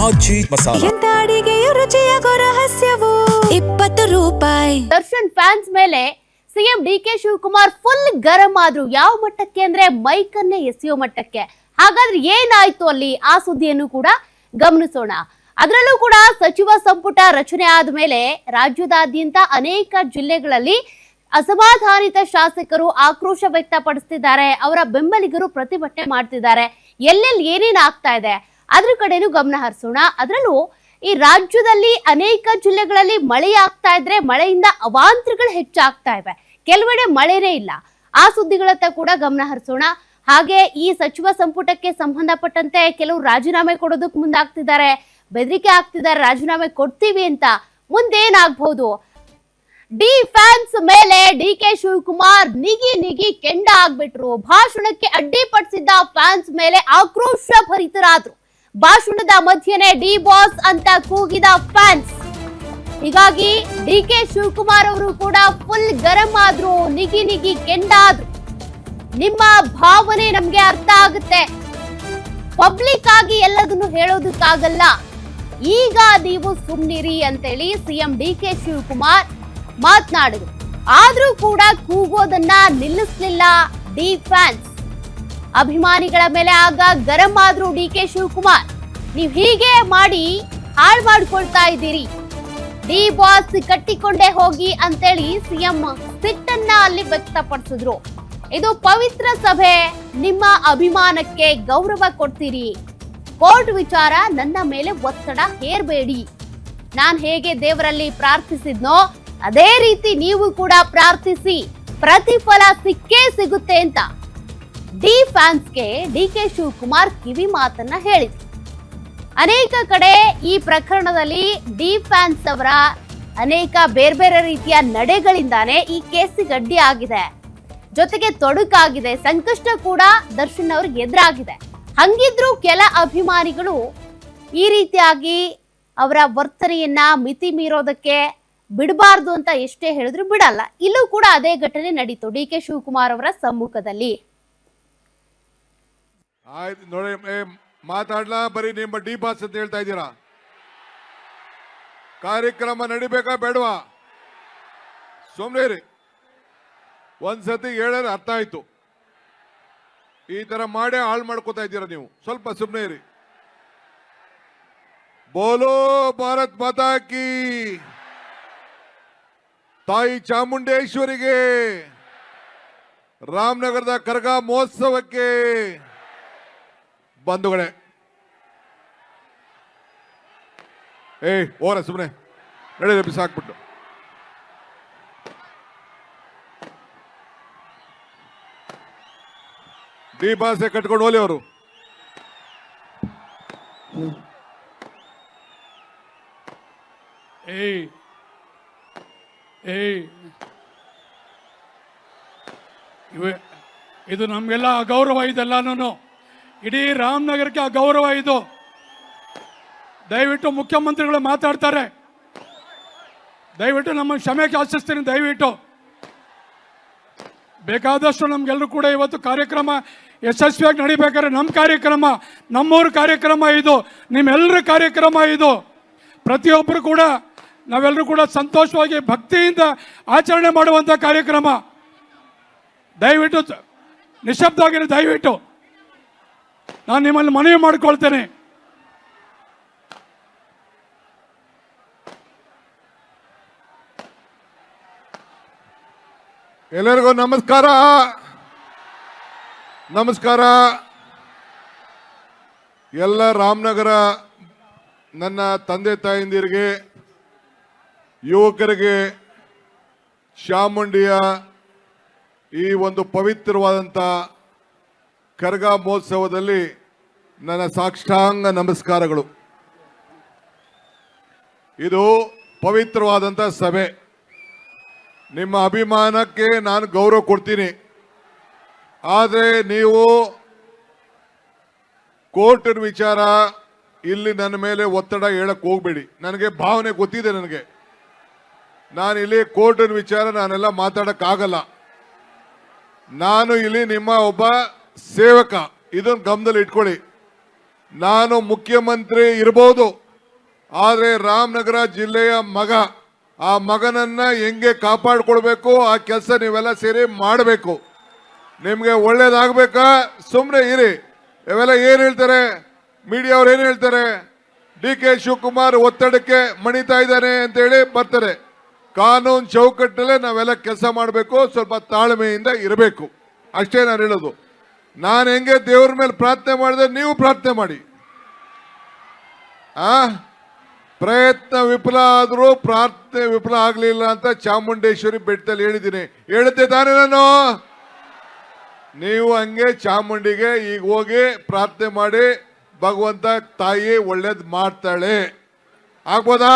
ಆಜಿ ಮಸಾಲ. ಎಂತ ಅಡಿಗೆಯ ರುಚಿಯಾಗೋ ರಹಸ್ಯವು 20 ರೂಪಾಯಿ. ದರ್ಶನ್ ಫ್ಯಾನ್ಸ್ ಮೇಲೆ ಸಿಎಂ ಡಿಕೆ ಶಿವಕುಮಾರ್ ಫುಲ್ ಗರಂ ಆದ್ರು. ಯಾವ ಮಟ್ಟಕ್ಕೆ ಅಂದ್ರೆ ಮೈಕನ್ನೇ ಎಸೆಯೋ ಮಟ್ಟಕ್ಕೆ. ಹಾಗಾದ್ರೆ ಏನಾಯ್ತು ಅಲ್ಲಿ, ಆ ಸುದ್ದಿಯನ್ನು ಕೂಡ ಗಮನಿಸೋಣ. ಅದರಲ್ಲೂ ಕೂಡ ಸಚಿವ ಸಂಪುಟ ರಚನೆ ಆದ ಮೇಲೆ ರಾಜ್ಯದಾದ್ಯಂತ ಅನೇಕ ಜಿಲ್ಲೆಗಳಲ್ಲಿ ಅಸಮಾಧಾನಿತ ಶಾಸಕರು ಆಕ್ರೋಶ ವ್ಯಕ್ತಪಡಿಸ್ತಿದ್ದಾರೆ. ಅವರ ಬೆಂಬಲಿಗರು ಪ್ರತಿಭಟನೆ ಮಾಡ್ತಿದ್ದಾರೆ. ಎಲ್ಲೆಲ್ಲಿ ಏನೇನ್ ಆಗ್ತಾ ಇದೆ ಅದ್ರ ಕಡೆನೂ ಗಮನ ಹರಿಸೋಣ. ಅದರಲ್ಲೂ ಈ ರಾಜ್ಯದಲ್ಲಿ ಅನೇಕ ಜಿಲ್ಲೆಗಳಲ್ಲಿ ಮಳೆ ಆಗ್ತಾ ಇದ್ರೆ ಮಳೆಯಿಂದ ಅವಾಂತರಗಳು ಹೆಚ್ಚಾಗ್ತಾ ಇವೆ. ಕೆಲವೆಡೆ ಮಳೆನೇ ಇಲ್ಲ. ಆ ಸುದ್ದಿಗಳತ್ತ ಕೂಡ ಗಮನ ಹರಿಸೋಣ. ಹಾಗೆ ಈ ಸಚಿವ ಸಂಪುಟಕ್ಕೆ ಸಂಬಂಧಪಟ್ಟಂತೆ ಕೆಲವು ರಾಜೀನಾಮೆ ಕೊಡೋದಕ್ಕೆ ಮುಂದಾಗ್ತಿದ್ದಾರೆ, ಬೆದರಿಕೆ ಆಗ್ತಿದ್ದಾರೆ, ರಾಜೀನಾಮೆ ಕೊಡ್ತೀವಿ ಅಂತ. ಮುಂದೇನಾಗಬಹುದು? ಡಿ ಫ್ಯಾನ್ಸ್ ಮೇಲೆ ಡಿಕೆ ಶಿವಕುಮಾರ್ ನಿಗಿ ಕೆಂಡ ಆಗ್ಬಿಟ್ರು. ಭಾಷಣಕ್ಕೆ ಅಡ್ಡಿಪಡಿಸಿದ್ದ ಫ್ಯಾನ್ಸ್ ಮೇಲೆ ಆಕ್ರೋಶ ಭರಿತರಾದ್ರು. ಭಾಷಣದ ಮಧ್ಯೆನೆ ಡಿ ಬಾಸ್ ಅಂತ ಕೂಗಿದ ಫ್ಯಾನ್ಸ್. ಹೀಗಾಗಿ ಡಿಕೆ ಶಿವಕುಮಾರ್ ಅವರು ಕೂಡ ಫುಲ್ ಗರಂ ಆದ್ರು, ನಿಗಿ ಕೆಂಡ ಆದ್ರು. ನಿಮ್ಮ ಭಾವನೆ ನಮ್ಗೆ ಅರ್ಥ ಆಗುತ್ತೆ, ಪಬ್ಲಿಕ್ ಆಗಿ ಎಲ್ಲದನ್ನು ಹೇಳೋದಕ್ಕಾಗಲ್ಲ, ಈಗ ನೀವು ಸುಮ್ನಿರಿ ಅಂತೇಳಿ ಸಿಎಂ ಡಿಕೆ ಶಿವಕುಮಾರ್ ಮಾತನಾಡಿದ್ರು. ಆದ್ರೂ ಕೂಡ ಕೂಗೋದನ್ನ ನಿಲ್ಲಿಸ್ಲಿಲ್ಲ ಡಿ ಫ್ಯಾನ್ಸ್. ಅಭಿಮಾನಿಗಳ ಮೇಲೆ ಆಗ ಗರಂ ಆದ್ರು ಡಿಕೆ ಶಿವಕುಮಾರ್. ನೀವ್ ಹೀಗೆ ಮಾಡಿ ಹಾಳು ಮಾಡ್ಕೊಳ್ತಾ ಇದ್ದೀರಿ, ಡಿ ಬಾಸ್ ಕಟ್ಟಿಕೊಂಡೇ ಹೋಗಿ ಅಂತೇಳಿ ಸಿಎಂ ಸಿಟ್ಟನ್ನ ಅಲ್ಲಿ ವ್ಯಕ್ತಪಡಿಸಿದ್ರು. ಇದು ಪವಿತ್ರ ಸಭೆ, ನಿಮ್ಮ ಅಭಿಮಾನಕ್ಕೆ ಗೌರವ ಕೊಡ್ತೀರಿ. ಕೋರ್ಟ್ ವಿಚಾರ, ನನ್ನ ಮೇಲೆ ಒತ್ತಡ ಹೇರಬೇಡಿ. ನಾನ್ ಹೇಗೆ ದೇವರಲ್ಲಿ ಪ್ರಾರ್ಥಿಸಿದ್ನೋ ಅದೇ ರೀತಿ ನೀವು ಕೂಡ ಪ್ರಾರ್ಥಿಸಿ, ಪ್ರತಿಫಲ ಸಿಕ್ಕೇ ಸಿಗುತ್ತೆ ಅಂತ ಡಿ ಫ್ಯಾನ್ಸ್ಗೆ ಡಿಕೆ ಶಿವಕುಮಾರ್ ಕಿವಿ ಮಾತನ್ನ ಹೇಳಿದ್ರು. ಅನೇಕ ಕಡೆ ಈ ಪ್ರಕರಣದಲ್ಲಿ ಡಿ ಫ್ಯಾನ್ಸ್ ಅವರ ಅನೇಕ ಬೇರೆ ಬೇರೆ ರೀತಿಯ ನಡೆಗಳಿಂದಾನೇ ಈ ಕೇಸಿಗೆ ಅಡ್ಡಿ ಆಗಿದೆ, ಜೊತೆಗೆ ತೊಡಕಾಗಿದೆ, ಸಂಕಷ್ಟ ಕೂಡ ದರ್ಶನ್ ಅವ್ರಿಗೆ ಎದುರಾಗಿದೆ. ಹಂಗಿದ್ರು ಕೆಲ ಅಭಿಮಾನಿಗಳು ಈ ರೀತಿಯಾಗಿ ಅವರ ವರ್ತನೆಯನ್ನ ಮಿತಿ ಮೀರೋದಕ್ಕೆ ಬಿಡಬಾರ್ದು ಅಂತ ಎಷ್ಟೇ ಹೇಳಿದ್ರು ಬಿಡಲ್ಲ. ಇಲ್ಲೂ ಕೂಡ ಅದೇ ಘಟನೆ ನಡೀತು ಡಿಕೆ ಶಿವಕುಮಾರ್ ಅವರ ಸಮ್ಮುಖದಲ್ಲಿ. ಆಯ್ತು ನೋಡಿ, ಮಾತಾಡ್ಲಾ? ಬರೀ ನಿಮ್ಮ ಡಿ ಬಾಸ್ ಅಂತ ಹೇಳ್ತಾ ಇದ್ದೀರಾ. ಕಾರ್ಯಕ್ರಮ ನಡಿಬೇಕಾ ಬೇಡವಾ? ಸುಮ್ಮನೆ ರೀ. ಒಂದ್ಸತಿ ಹೇಳಿದ್ರೆ ಅರ್ಥ ಆಯ್ತು. ಈ ತರ ಮಾಡೇ ಹಾಳು ಮಾಡ್ಕೋತಾ ಇದ್ದೀರಾ ನೀವು. ಸ್ವಲ್ಪ ಸುಮ್ಮನೆ ಇರಿ. ಬೋಲೋ ಭಾರತ್ ಮಾತಾ ಕಿ, ತಾಯಿ ಚಾಮುಂಡೇಶ್ವರಿಗೆ, ರಾಮನಗರದ ಕರಗ ಮಹೋತ್ಸವಕ್ಕೆ ಬಂಧುಗಳೇ. ಓರ ಸುಮ್ಮನೆ ನಡೆ, ಬಿಸಾಕ್ಬಿಟ್ಟು. ಡಿ ಬಾಸೆ ಕಟ್ಕೊಂಡು ಹೋಲಿ ಅವರು. ಇದು ನಮಗೆಲ್ಲ ಅಗೌರವ ಇದೆಲ್ಲನೂ. ಇಡೀ ರಾಮನಗರಕ್ಕೆ ಅಗೌರವ ಇದು. ದಯವಿಟ್ಟು ಮುಖ್ಯಮಂತ್ರಿಗಳು ಮಾತಾಡ್ತಾರೆ, ದಯವಿಟ್ಟು ನಮ್ಮ ಕ್ಷಮೆ ಯಾಚಿಸ್ತೀನಿ. ದಯವಿಟ್ಟು ಬೇಕಾದಷ್ಟು ನಮ್ಗೆಲ್ಲರೂ ಕೂಡ ಇವತ್ತು ಕಾರ್ಯಕ್ರಮ ಯಶಸ್ವಿಯಾಗಿ ನಡಿಬೇಕಾದ್ರೆ ನಮ್ಮ ಕಾರ್ಯಕ್ರಮ, ನಮ್ಮೂರ ಕಾರ್ಯಕ್ರಮ ಇದು, ನಿಮ್ಮೆಲ್ಲರ ಕಾರ್ಯಕ್ರಮ ಇದು. ಪ್ರತಿಯೊಬ್ಬರು ಕೂಡ ನಾವೆಲ್ಲರೂ ಕೂಡ ಸಂತೋಷವಾಗಿ ಭಕ್ತಿಯಿಂದ ಆಚರಣೆ ಮಾಡುವಂಥ ಕಾರ್ಯಕ್ರಮ. ದಯವಿಟ್ಟು ನಿಶಬ್ದ ಆಗಿರಿ. ದಯವಿಟ್ಟು ನಾನು ನಿಮ್ಮಲ್ಲಿ ಮನವಿ ಮಾಡಿಕೊಳ್ತೇನೆ. ಎಲ್ಲರಿಗೂ ನಮಸ್ಕಾರ. ನಮಸ್ಕಾರ. ಎಲ್ಲ ರಾಮನಗರ ನನ್ನ ತಂದೆ ತಾಯಂದಿರಿಗೆ, ಯುವಕರಿಗೆ, ಚಾಮುಂಡಿಯ ಈ ಒಂದು ಪವಿತ್ರವಾದಂಥ ಕರಗ ಮಹೋತ್ಸವದಲ್ಲಿ ನನ್ನ ಸಾಷ್ಟಾಂಗ ನಮಸ್ಕಾರಗಳು. ಇದು ಪವಿತ್ರವಾದಂಥ ಸಭೆ. ನಿಮ್ಮ ಅಭಿಮಾನಕ್ಕೆ ನಾನು ಗೌರವ ಕೊಡ್ತೀನಿ. ಆದರೆ ನೀವು ಕೋರ್ಟಿನ ವಿಚಾರ ಇಲ್ಲಿ ನನ್ನ ಮೇಲೆ ಒತ್ತಡ ಹೇಳಕ್ಕೆ ಹೋಗ್ಬೇಡಿ. ನನಗೆ ಭಾವನೆ ಗೊತ್ತಿದೆ. ನಾನು ಇಲ್ಲಿ ಕೋರ್ಟಿನ ವಿಚಾರ ನಾನೆಲ್ಲ ಮಾತಾಡಕ್ಕಾಗಲ್ಲ. ನಾನು ಇಲ್ಲಿ ನಿಮ್ಮ ಒಬ್ಬ ಸೇವಕ, ಇದನ್ನು ಗಮನದಲ್ಲಿ ಇಟ್ಕೊಳ್ಳಿ. ನಾನು ಮುಖ್ಯಮಂತ್ರಿ ಇರ್ಬೋದು, ಆದರೆ ರಾಮನಗರ ಜಿಲ್ಲೆಯ ಮಗ, ಆ ಮಗನನ್ನ ಹೆಂಗೆ ಕಾಪಾಡ್ಕೊಳ್ಬೇಕು ಆ ಕೆಲಸ ನೀವೆಲ್ಲ ಸೇರಿ ಮಾಡಬೇಕು. ನಿಮ್ಗೆ ಒಳ್ಳೇದಾಗಬೇಕಾ? ಸುಮ್ಮನೆ ಇರಿ. ಇವೆಲ್ಲ ಏನ್ ಹೇಳ್ತಾರೆ ಮೀಡಿಯಾ ಅವ್ರು, ಏನ್ ಹೇಳ್ತಾರೆ? ಡಿ.ಕೆ. ಶಿವಕುಮಾರ್ ಒತ್ತಡಕ್ಕೆ ಮಣಿತಾ ಇದ್ದಾನೆ ಅಂತ ಹೇಳಿ ಬರ್ತಾರೆ. ಕಾನೂನು ಚೌಕಟ್ಟಲ್ಲೇ ನಾವೆಲ್ಲ ಕೆಲಸ ಮಾಡಬೇಕು, ಸ್ವಲ್ಪ ತಾಳ್ಮೆಯಿಂದ ಇರಬೇಕು, ಅಷ್ಟೇ ನಾನು ಹೇಳೋದು. ನಾನು ಹೆಂಗೆ ದೇವ್ರ ಮೇಲೆ ಪ್ರಾರ್ಥನೆ ಮಾಡಿದೆ, ನೀವು ಪ್ರಾರ್ಥನೆ ಮಾಡಿ. ಪ್ರಯತ್ನ ವಿಫಲ ಆದರೂ ಪ್ರಾರ್ಥನೆ ವಿಫಲ ಆಗಲಿಲ್ಲ ಅಂತ ಚಾಮುಂಡೇಶ್ವರಿ ಬೆಟ್ಟದಲ್ಲಿ ಹೇಳಿದ್ದೀನಿ. ಹೇಳಿದ್ದೆ ತಾನೇ ನಾನು? ನೀವು ಹಂಗೆ ಚಾಮುಂಡಿಗೆ ಈಗ ಹೋಗಿ ಪ್ರಾರ್ಥನೆ ಮಾಡಿ, ಭಗವಂತ ತಾಯಿ ಒಳ್ಳೇದು ಮಾಡ್ತಾಳೆ. ಆಗ್ಬೋದಾ?